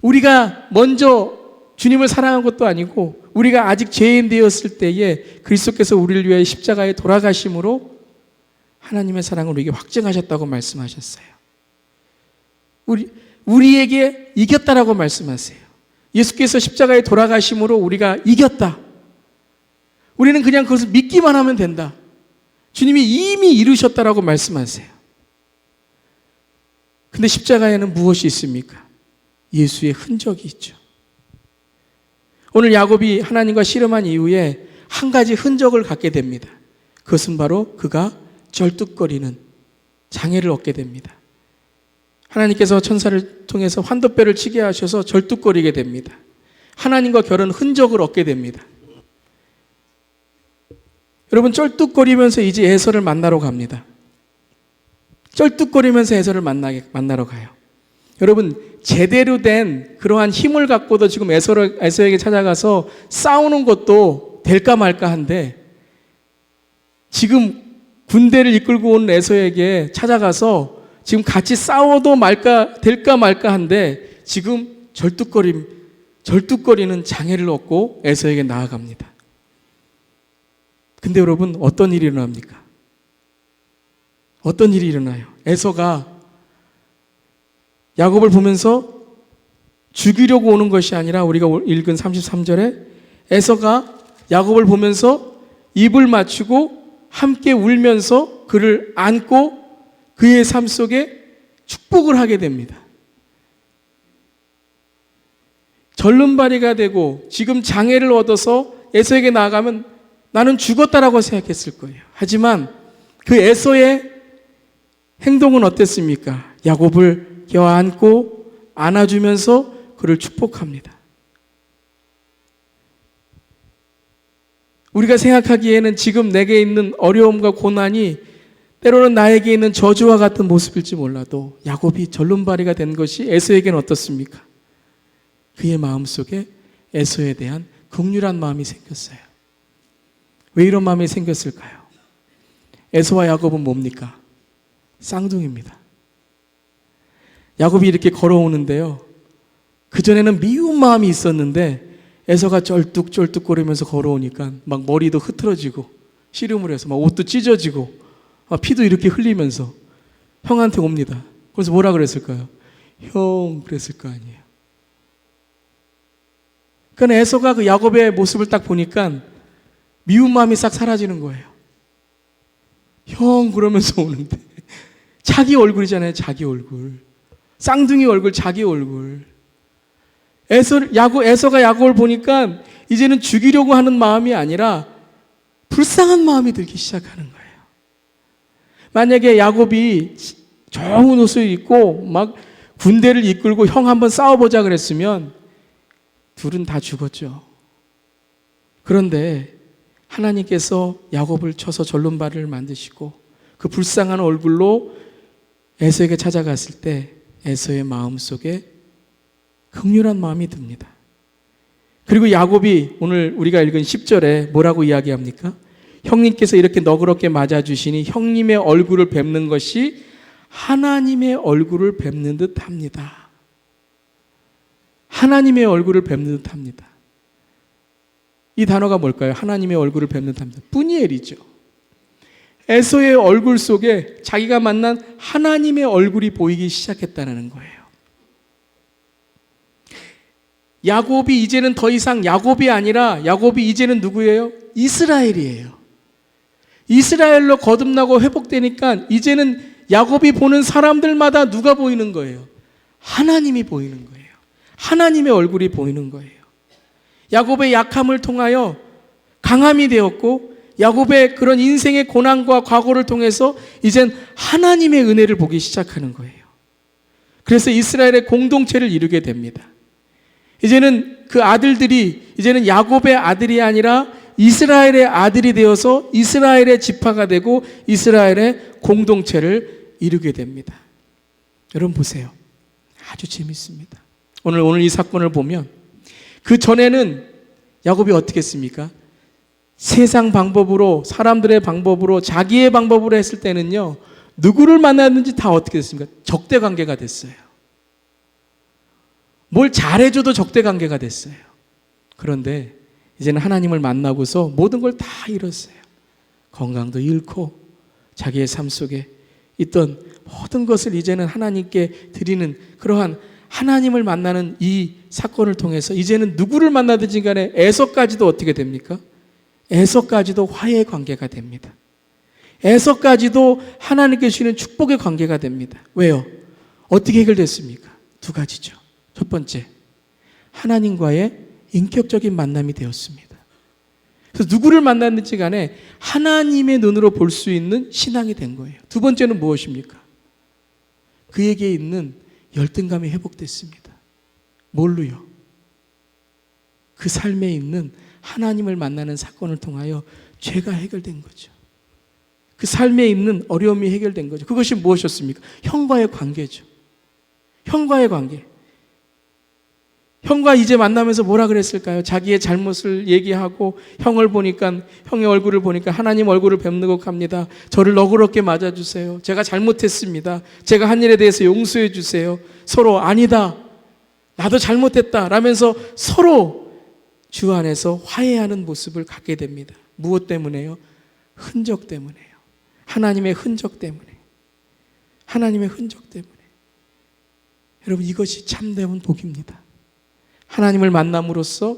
우리가 먼저 주님을 사랑한 것도 아니고 우리가 아직 죄인 되었을 때에 그리스도께서 우리를 위해 십자가에 돌아가심으로 하나님의 사랑을 우리에게 확증하셨다고 말씀하셨어요. 우리에게 이겼다라고 말씀하세요. 예수께서 십자가에 돌아가심으로 우리가 이겼다. 우리는 그냥 그것을 믿기만 하면 된다. 주님이 이미 이루셨다라고 말씀하세요. 근데 십자가에는 무엇이 있습니까? 예수의 흔적이 있죠. 오늘 야곱이 하나님과 씨름한 이후에 한 가지 흔적을 갖게 됩니다. 그것은 바로 그가 절뚝거리는 장애를 얻게 됩니다. 하나님께서 천사를 통해서 환도뼈를 치게 하셔서 절뚝거리게 됩니다. 하나님과 결혼 흔적을 얻게 됩니다. 여러분, 쩔뚝거리면서 이제 에서를 만나러 갑니다. 쩔뚝거리면서 에서를 만나러 가요. 여러분, 제대로 된 그러한 힘을 갖고도 지금 에서에게 찾아가서 싸우는 것도 될까 말까 한데, 지금 군대를 이끌고 온 에서에게 찾아가서 지금 같이 싸워도 될까 말까 한데, 지금 절뚝거리는 장애를 얻고 에서에게 나아갑니다. 근데 여러분, 어떤 일이 일어납니까? 어떤 일이 일어나요? 에서가 야곱을 보면서 죽이려고 오는 것이 아니라 우리가 읽은 33절에 에서가 야곱을 보면서 입을 맞추고 함께 울면서 그를 안고 그의 삶 속에 축복을 하게 됩니다. 절름발이가 되고 지금 장애를 얻어서 에서에게 나아가면 나는 죽었다라고 생각했을 거예요. 하지만 그 에서의 행동은 어땠습니까? 야곱을 껴안고 안아주면서 그를 축복합니다. 우리가 생각하기에는 지금 내게 있는 어려움과 고난이 때로는 나에게 있는 저주와 같은 모습일지 몰라도 야곱이 절름발이가 된 것이 에서에게는 어떻습니까? 그의 마음속에 에서에 대한 긍휼한 마음이 생겼어요. 왜 이런 마음이 생겼을까요? 에서와 야곱은 뭡니까? 쌍둥이입니다. 야곱이 이렇게 걸어오는데요, 그전에는 미운 마음이 있었는데 에서가 쩔뚝쩔뚝거리면서 걸어오니까 막 머리도 흐트러지고 씨름을 해서 막 옷도 찢어지고 피도 이렇게 흘리면서 형한테 옵니다. 그래서 뭐라 그랬을까요? 형 그랬을 거 아니에요. 그러니까 에서가 그 야곱의 모습을 딱 보니까 미운 마음이 싹 사라지는 거예요. 형 그러면서 오는데 자기 얼굴이잖아요. 자기 얼굴. 쌍둥이 얼굴, 자기 얼굴. 에서가 야곱을 보니까 이제는 죽이려고 하는 마음이 아니라 불쌍한 마음이 들기 시작하는 거예요. 만약에 야곱이 좋은 옷을 입고 막 군대를 이끌고 형 한번 싸워보자 그랬으면 둘은 다 죽었죠. 그런데 하나님께서 야곱을 쳐서 절름발을 만드시고 그 불쌍한 얼굴로 에서에게 찾아갔을 때 에서의 마음속에 긍휼한 마음이 듭니다. 그리고 야곱이 오늘 우리가 읽은 10절에 뭐라고 이야기합니까? 형님께서 이렇게 너그럽게 맞아주시니 형님의 얼굴을 뵙는 것이 하나님의 얼굴을 뵙는 듯 합니다. 하나님의 얼굴을 뵙는 듯 합니다. 이 단어가 뭘까요? 하나님의 얼굴을 뵙는 듯 합니다. 뿌니엘이죠. 에서의 얼굴 속에 자기가 만난 하나님의 얼굴이 보이기 시작했다는 거예요. 야곱이 이제는 더 이상 야곱이 아니라 야곱이 이제는 누구예요? 이스라엘이에요. 이스라엘로 거듭나고 회복되니까 이제는 야곱이 보는 사람들마다 누가 보이는 거예요? 하나님이 보이는 거예요. 하나님의 얼굴이 보이는 거예요. 야곱의 약함을 통하여 강함이 되었고 야곱의 그런 인생의 고난과 과거를 통해서 이젠 하나님의 은혜를 보기 시작하는 거예요. 그래서 이스라엘의 공동체를 이루게 됩니다. 이제는 그 아들들이 이제는 야곱의 아들이 아니라 이스라엘의 아들이 되어서 이스라엘의 지파가 되고 이스라엘의 공동체를 이루게 됩니다. 여러분 보세요. 아주 재밌습니다. 오늘 이 사건을 보면 그 전에는 야곱이 어떻게 했습니까? 세상 방법으로, 사람들의 방법으로, 자기의 방법으로 했을 때는요, 누구를 만났는지 다 어떻게 됐습니까? 적대 관계가 됐어요. 뭘 잘해줘도 적대 관계가 됐어요. 그런데 이제는 하나님을 만나고서 모든 걸 다 잃었어요. 건강도 잃고 자기의 삶 속에 있던 모든 것을 이제는 하나님께 드리는 그러한 하나님을 만나는 이 사건을 통해서 이제는 누구를 만나든지 간에 에서까지도 어떻게 됩니까? 에서까지도 화해의 관계가 됩니다. 에서까지도 하나님께 주시는 축복의 관계가 됩니다. 왜요? 어떻게 해결됐습니까? 두 가지죠. 첫 번째, 하나님과의 인격적인 만남이 되었습니다. 그래서 누구를 만났는지 간에 하나님의 눈으로 볼 수 있는 신앙이 된 거예요. 두 번째는 무엇입니까? 그에게 있는 열등감이 회복됐습니다. 뭘로요? 그 삶에 있는 하나님을 만나는 사건을 통하여 죄가 해결된 거죠. 그 삶에 있는 어려움이 해결된 거죠. 그것이 무엇이었습니까? 형과의 관계죠. 형과의 관계. 형과 이제 만나면서 뭐라 그랬을까요? 자기의 잘못을 얘기하고 형을 보니까, 형의 얼굴을 보니까 하나님 얼굴을 뵙는 것 합니다. 저를 너그럽게 맞아주세요. 제가 잘못했습니다. 제가 한 일에 대해서 용서해 주세요. 서로 아니다. 나도 잘못했다. 라면서 서로 주 안에서 화해하는 모습을 갖게 됩니다. 무엇 때문에요? 흔적 때문에요. 하나님의 흔적 때문에. 하나님의 흔적 때문에. 여러분, 이것이 참되는 복입니다. 하나님을 만남으로써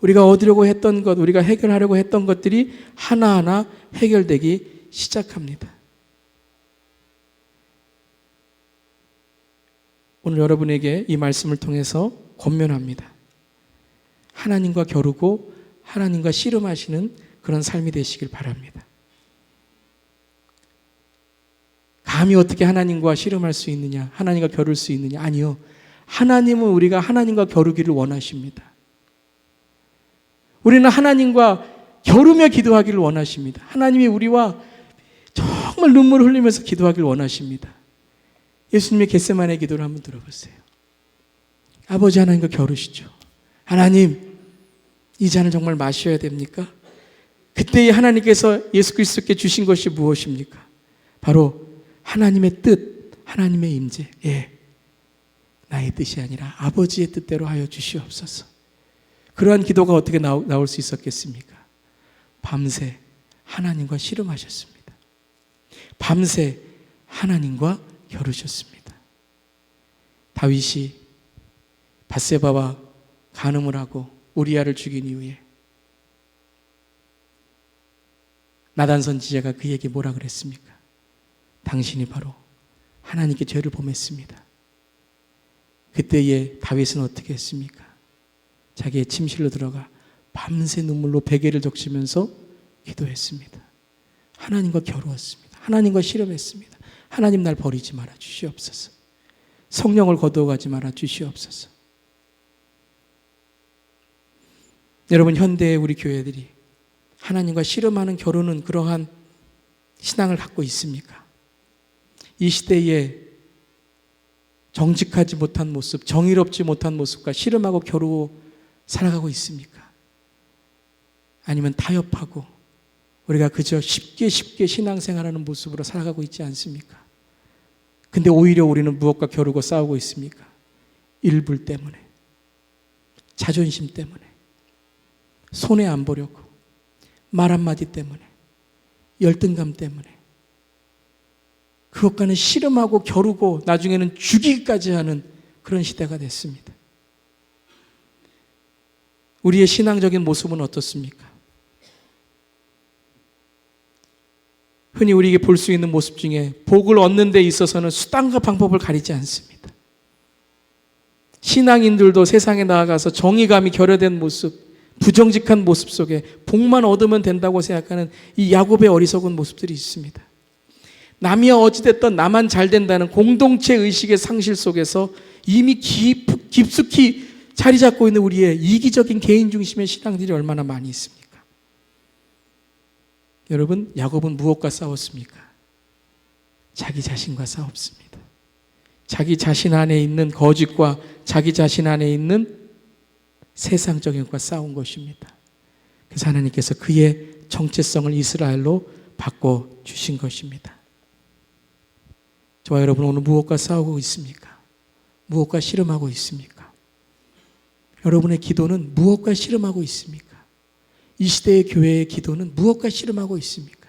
우리가 얻으려고 했던 것, 우리가 해결하려고 했던 것들이 하나하나 해결되기 시작합니다. 오늘 여러분에게 이 말씀을 통해서 권면합니다. 하나님과 겨루고 하나님과 씨름하시는 그런 삶이 되시길 바랍니다. 감히 어떻게 하나님과 씨름할 수 있느냐, 하나님과 겨룰 수 있느냐? 아니요. 하나님은 우리가 하나님과 겨루기를 원하십니다. 우리는 하나님과 겨루며 기도하기를 원하십니다. 하나님이 우리와 정말 눈물을 흘리면서 기도하기를 원하십니다. 예수님의 겟세마네 기도를 한번 들어보세요. 아버지 하나님과 겨루시죠. 하나님, 이 잔을 정말 마셔야 됩니까? 그때 하나님께서 예수 그리스도께 주신 것이 무엇입니까? 바로 하나님의 뜻, 하나님의 임재. 예. 나의 뜻이 아니라 아버지의 뜻대로 하여 주시옵소서. 그러한 기도가 어떻게 나올 수 있었겠습니까? 밤새 하나님과 씨름하셨습니다. 밤새 하나님과 겨루셨습니다. 다윗이 밧세바와 간음을 하고 우리아를 죽인 이후에 나단 선지자가 그에게 뭐라 그랬습니까? 당신이 바로 하나님께 죄를 범했습니다. 그때에 다윗은 어떻게 했습니까? 자기의 침실로 들어가 밤새 눈물로 베개를 적시면서 기도했습니다. 하나님과 겨루었습니다. 하나님과 씨름했습니다. 하나님 날 버리지 말아 주시옵소서. 성령을 거두어가지 말아 주시옵소서. 여러분, 현대의 우리 교회들이 하나님과 씨름하는 겨루는 그러한 신앙을 갖고 있습니까? 이 시대에 정직하지 못한 모습, 정의롭지 못한 모습과 씨름하고 겨루고 살아가고 있습니까? 아니면 타협하고 우리가 그저 쉽게 신앙생활하는 모습으로 살아가고 있지 않습니까? 근데 오히려 우리는 무엇과 겨루고 싸우고 있습니까? 일불 때문에, 자존심 때문에, 손해 안 보려고, 말 한마디 때문에, 열등감 때문에, 그것과는 씨름하고 겨루고 나중에는 죽이기까지 하는 그런 시대가 됐습니다. 우리의 신앙적인 모습은 어떻습니까? 흔히 우리에게 볼 수 있는 모습 중에 복을 얻는 데 있어서는 수단과 방법을 가리지 않습니다. 신앙인들도 세상에 나아가서 정의감이 결여된 모습, 부정직한 모습 속에 복만 얻으면 된다고 생각하는 이 야곱의 어리석은 모습들이 있습니다. 남이 어찌됐든 나만 잘 된다는 공동체 의식의 상실 속에서 이미 깊숙이 자리 잡고 있는 우리의 이기적인 개인 중심의 신앙들이 얼마나 많이 있습니까? 여러분, 야곱은 무엇과 싸웠습니까? 자기 자신과 싸웠습니다. 자기 자신 안에 있는 거짓과 자기 자신 안에 있는 세상적인 것과 싸운 것입니다. 그래서 하나님께서 그의 정체성을 이스라엘로 바꿔주신 것입니다. 저와 여러분, 오늘 무엇과 싸우고 있습니까? 무엇과 씨름하고 있습니까? 여러분의 기도는 무엇과 씨름하고 있습니까? 이 시대의 교회의 기도는 무엇과 씨름하고 있습니까?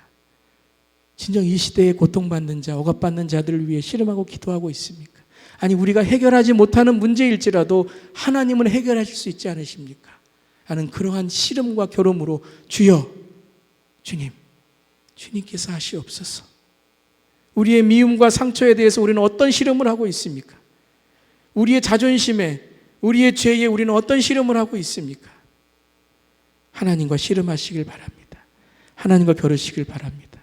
진정 이 시대에 고통받는 자, 억압받는 자들을 위해 씨름하고 기도하고 있습니까? 아니, 우리가 해결하지 못하는 문제일지라도 하나님은 해결하실 수 있지 않으십니까? 하는 그러한 씨름과 결함으로 주여, 주님, 주님께서 하시옵소서. 우리의 미움과 상처에 대해서 우리는 어떤 씨름을 하고 있습니까? 우리의 자존심에, 우리의 죄에 우리는 어떤 씨름을 하고 있습니까? 하나님과 씨름하시길 바랍니다. 하나님과 겨루시길 바랍니다.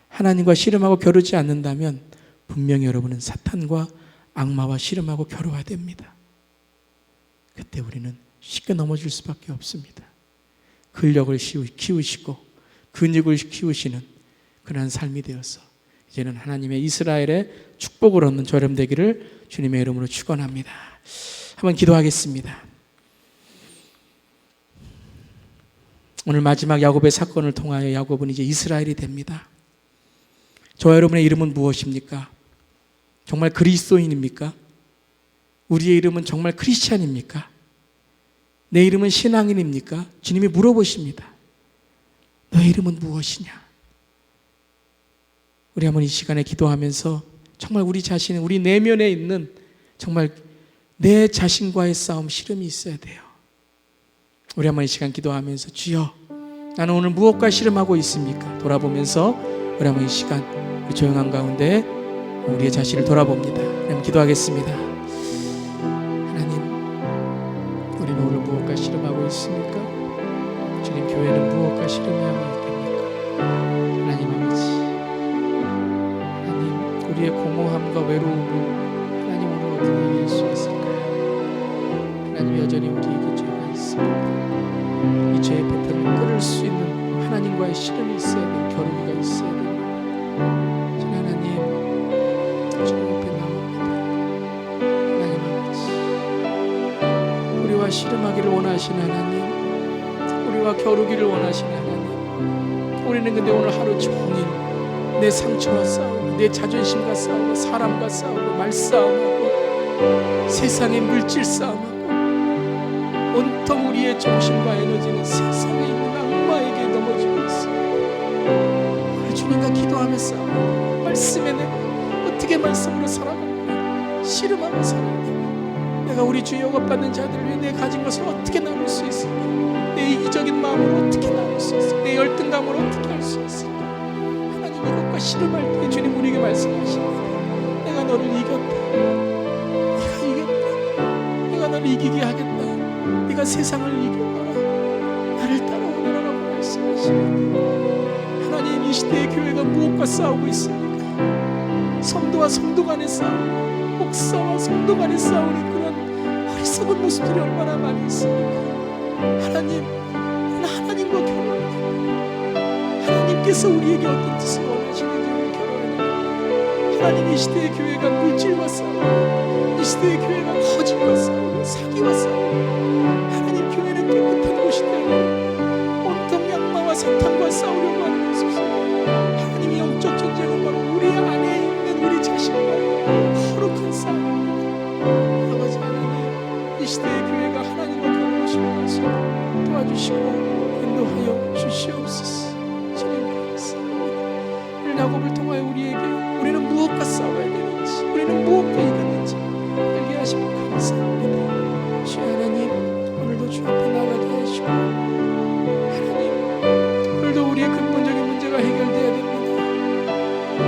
하나님과 씨름하고 겨루지 않는다면 분명히 여러분은 사탄과 악마와 씨름하고 겨루어야 됩니다. 그때 우리는 쉽게 넘어질 수밖에 없습니다. 근력을 키우시고 근육을 키우시는 그러한 삶이 되어서 이제는 하나님의 이스라엘의 축복을 얻는 저렴 되기를 주님의 이름으로 축원합니다. 한번 기도하겠습니다. 오늘 마지막 야곱의 사건을 통하여 야곱은 이제 이스라엘이 됩니다. 저와 여러분의 이름은 무엇입니까? 정말 그리스도인입니까? 우리의 이름은 정말 크리스찬입니까? 내 이름은 신앙인입니까? 주님이 물어보십니다. 너의 이름은 무엇이냐? 우리 한번 이 시간에 기도하면서 정말 우리 자신, 우리 내면에 있는 정말 내 자신과의 싸움, 씨름이 있어야 돼요. 우리 한번 이 시간 기도하면서 주여, 나는 오늘 무엇과 씨름하고 있습니까? 돌아보면서 우리 한번 이 시간 우리 조용한 가운데 우리의 자신을 돌아봅니다. 한번 기도하겠습니다. 하나님, 우리는 오늘 무엇과 씨름하고 있습니까? 주님, 교회는 무엇과 씨름하고 있습니까? 하나님 아버지, 하나님, 우리의 공허함과 외로움을 하나님 오늘 어떻게 이길 수 있을까요? 하나님, 여전히 우리에게 죄가 있습니다. 이 죄의 배틀을 끊을 수 있는 하나님과의 씨름이 있어야 돼요. 겨루기가 있어야 됩니다. 하나님, 주님 앞에 나옵니다. 하나님 아버지, 우리와 씨름하기를 원하시는 하나님, 우리와 겨루기를 원하시는 하나님, 우리는 근데 오늘 하루 종일 내 상처와 싸우고 내 자존심과 싸우고 사람과 싸우고 말싸움하고 세상의 물질 싸움하고 온통 우리의 정신과 에너지는 세상에 있는 악마에게 넘어지고 있습니다. 우리 주님과 기도하며 싸우고 말씀에 내가 어떻게 말씀으로 살아갈까? 씨름하며 살아갈까? 내가 우리 주 영업받는 자들 위해 내 가진 것을 어떻게 나눌 수 있을까? 내 이기적인 마음을 어떻게 나눌 수 있을까? 내 열등감을 어떻게 할 수 있을까? 하나님, 이것과 씨름할 때 주님 우리에게 말씀하십니다. 내가 너를 이겼다. 내가 이겼다. 내가 너를 이기게 하겠다. 네가 세상을 이겨라. 나를 따라오너라고 말씀하십니다. 하나님, 이 시대의 교회가 무엇과 싸우고 있습니까? 성도와 성도 간의 싸움, 목사와 성도 간의 싸우는 그런 어리석은 모습들이 얼마나 많이 있습니까? 하나님, 하나님과 결혼합니다. 하나님께서 우리에게 어떤 뜻을 원하시는지 결혼합니다. 하나님, 이 시대의 교회가 물질과 싸우고 이 시대의 교회가 거짓과 싸우고 사기와 싸우고 하나님, 교회는 깨끗한 곳이 되어 온통 양마와 사탄과 싸우려고 하는 모습 속에 하나님의 영적 전쟁은 바로 우리 안에 있는 우리 자신과의 거룩한 싸움입니다. 아버지 하나님, 이 시대의 교회가 하나님과 결혼을 실현할 수 있도록 도와주시고 인도하여 주시옵소서. 주님 감사합니다. 오늘 야곱을 통하여 우리에게 우리는 무엇과 싸워야 되는지, 우리는 무엇과 이겼는지 알게 하시고 감사합니다. 주여 하나님, 오늘도 주 앞에 나가게 하시고 하나님, 오늘도 우리의 근본적인 문제가 해결되어야 됩니다.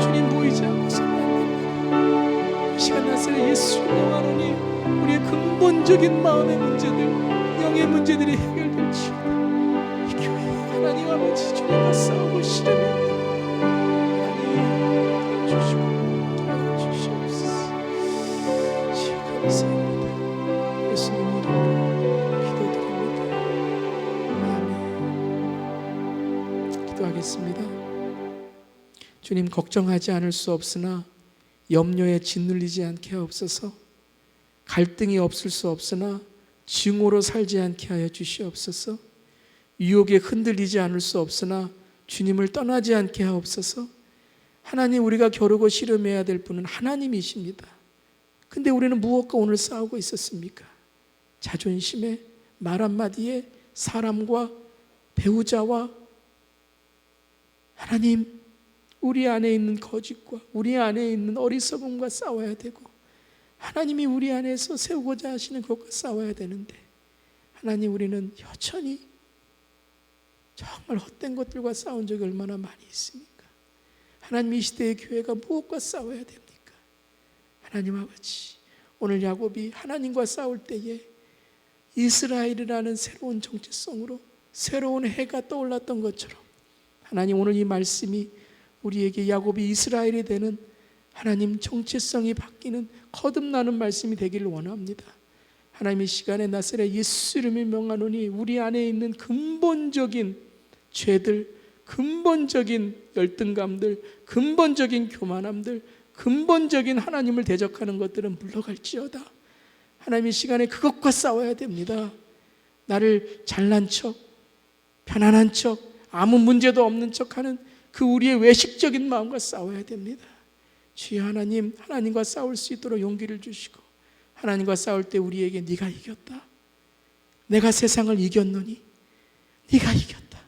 주님 보이지 않고서는 안 됩니다. 이 시간 나사렛 예수 명하노니 우리의 근본적인 마음의 문제들, 영의 문제들이 해결됩니다. 기도할지어다. 이 교회 하나님 아버지 주님과 싸우고 싫으면 하나님 주시고 주시옵소서. 감사합니다. 예수님 이름으로 기도드립니다. 아멘. 기도하겠습니다. 주님, 걱정하지 않을 수 없으나 염려에 짓눌리지 않게 하옵소서. 갈등이 없을 수 없으나 증오로 살지 않게 하여 주시옵소서. 유혹에 흔들리지 않을 수 없으나 주님을 떠나지 않게 하옵소서. 하나님, 우리가 겨루고 씨름해야 될 분은 하나님이십니다. 근데 우리는 무엇과 오늘 싸우고 있었습니까? 자존심에, 말 한마디에, 사람과, 배우자와, 하나님, 우리 안에 있는 거짓과 우리 안에 있는 어리석음과 싸워야 되고, 하나님이 우리 안에서 세우고자 하시는 것과 싸워야 되는데, 하나님, 우리는 여전히 정말 헛된 것들과 싸운 적이 얼마나 많이 있습니까? 하나님, 이 시대의 교회가 무엇과 싸워야 됩니까? 하나님 아버지, 오늘 야곱이 하나님과 싸울 때에 이스라엘이라는 새로운 정체성으로 새로운 해가 떠올랐던 것처럼, 하나님, 오늘 이 말씀이 우리에게 야곱이 이스라엘이 되는, 하나님 정체성이 바뀌는 거듭나는 말씀이 되기를 원합니다. 하나님, 이 시간에 나사렛 예수 이름을 명하노니 우리 안에 있는 근본적인 죄들, 근본적인 열등감들, 근본적인 교만함들, 근본적인 하나님을 대적하는 것들은 물러갈지어다. 하나님, 이 시간에 그것과 싸워야 됩니다. 나를 잘난 척, 편안한 척, 아무 문제도 없는 척하는 그 우리의 외식적인 마음과 싸워야 됩니다. 주여 하나님, 하나님과 싸울 수 있도록 용기를 주시고, 하나님과 싸울 때 우리에게 네가 이겼다, 내가 세상을 이겼노니 네가 이겼다,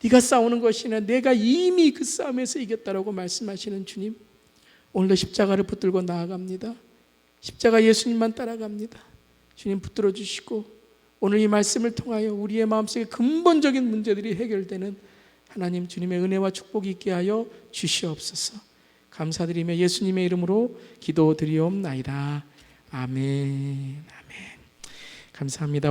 네가 싸우는 것이 아니라 내가 이미 그 싸움에서 이겼다라고 말씀하시는 주님, 오늘도 십자가를 붙들고 나아갑니다. 십자가 예수님만 따라갑니다. 주님, 붙들어 주시고 오늘 이 말씀을 통하여 우리의 마음속에 근본적인 문제들이 해결되는 하나님 주님의 은혜와 축복이 있게 하여 주시옵소서. 감사드리며 예수님의 이름으로 기도드리옵나이다. 아멘. 아멘. 감사합니다.